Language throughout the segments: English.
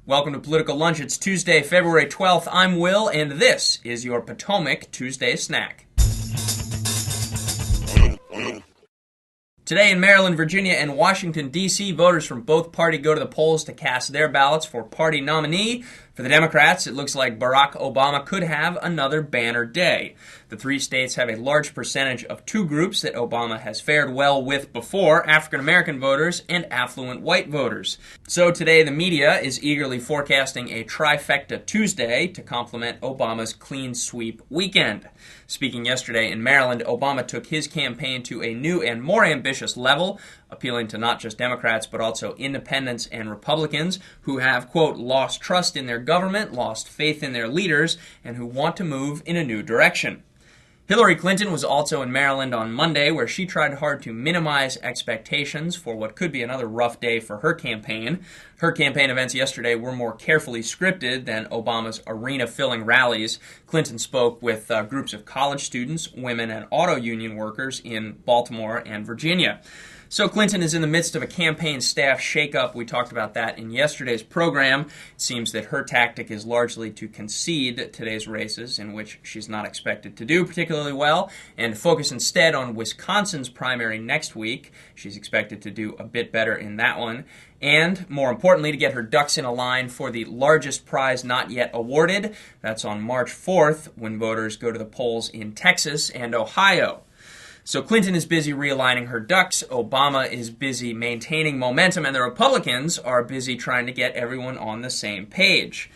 Welcome to Political Lunch. It's Tuesday, February 12th. I'm Will, and this is your Potomac Tuesday Snack. Today in Maryland, Virginia, and Washington, D.C., voters from both parties go to the polls to cast their ballots for party nominee. For the Democrats, it looks like Barack Obama could have another banner day. The three states have a large percentage of two groups that Obama has fared well with before, African-American voters and affluent white voters. So today the media is eagerly forecasting a trifecta Tuesday to complement Obama's clean sweep weekend. Speaking yesterday in Maryland, Obama took his campaign to a new and more ambitious level, appealing to not just Democrats but also independents and Republicans who have, quote, lost trust in their government, lost faith in their leaders, and who want to move in a new direction. Hillary Clinton was also in Maryland on Monday, where she tried hard to minimize expectations for what could be another rough day for her campaign. Her campaign events yesterday were more carefully scripted than Obama's arena-filling rallies. Clinton spoke with groups of college students, women, and auto union workers in Baltimore and Virginia. So Clinton is in the midst of a campaign staff shakeup. We talked about that in yesterday's program. It seems that her tactic is largely to concede today's races, in which she's not expected to do particularly well, and focus instead on Wisconsin's primary next week. She's expected to do a bit better in that one. And, more importantly, to get her ducks in a line for the largest prize not yet awarded. That's on March 4th, when voters go to the polls in Texas and Ohio. So Clinton is busy realigning her ducks, Obama is busy maintaining momentum, and the Republicans are busy trying to get everyone on the same page.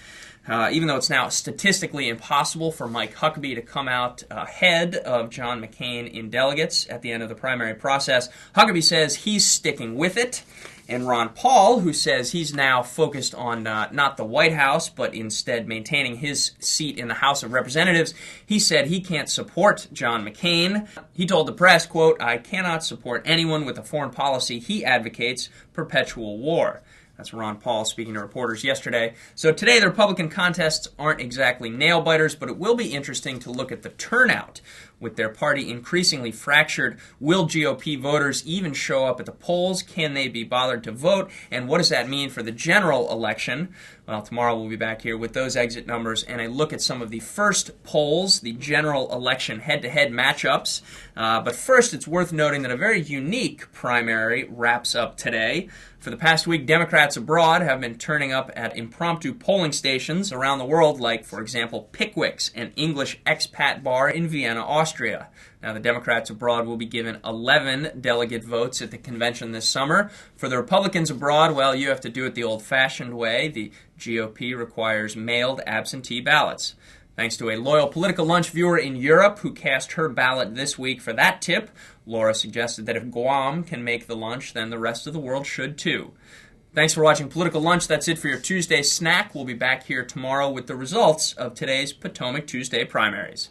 Even though it's now statistically impossible for Mike Huckabee to come out ahead of John McCain in delegates at the end of the primary process, Huckabee says he's sticking with it. And Ron Paul, who says he's now focused on not the White House, but instead maintaining his seat in the House of Representatives, he said he can't support John McCain. He told the press, quote, "I cannot support anyone with a foreign policy he advocates perpetual war." That's Ron Paul speaking to reporters yesterday. So today the Republican contests aren't exactly nail-biters, but it will be interesting to look at the turnout. With their party increasingly fractured, will GOP voters even show up at the polls? Can they be bothered to vote? And what does that mean for the general election? Well, tomorrow we'll be back here with those exit numbers and a look at some of the first polls, the general election head-to-head matchups. But first, it's worth noting that a very unique primary wraps up today. For the past week, Democrats abroad have been turning up at impromptu polling stations around the world, like, for example, Pickwick's, an English expat bar in Vienna, Austria. Now, the Democrats abroad will be given 11 delegate votes at the convention this summer. For the Republicans abroad, well, you have to do it the old-fashioned way. The GOP requires mailed absentee ballots. Thanks to a loyal Political Lunch viewer in Europe who cast her ballot this week for that tip, Laura suggested that if Guam can make the lunch, then the rest of the world should too. Thanks for watching Political Lunch. That's it for your Tuesday snack. We'll be back here tomorrow with the results of today's Potomac Tuesday primaries.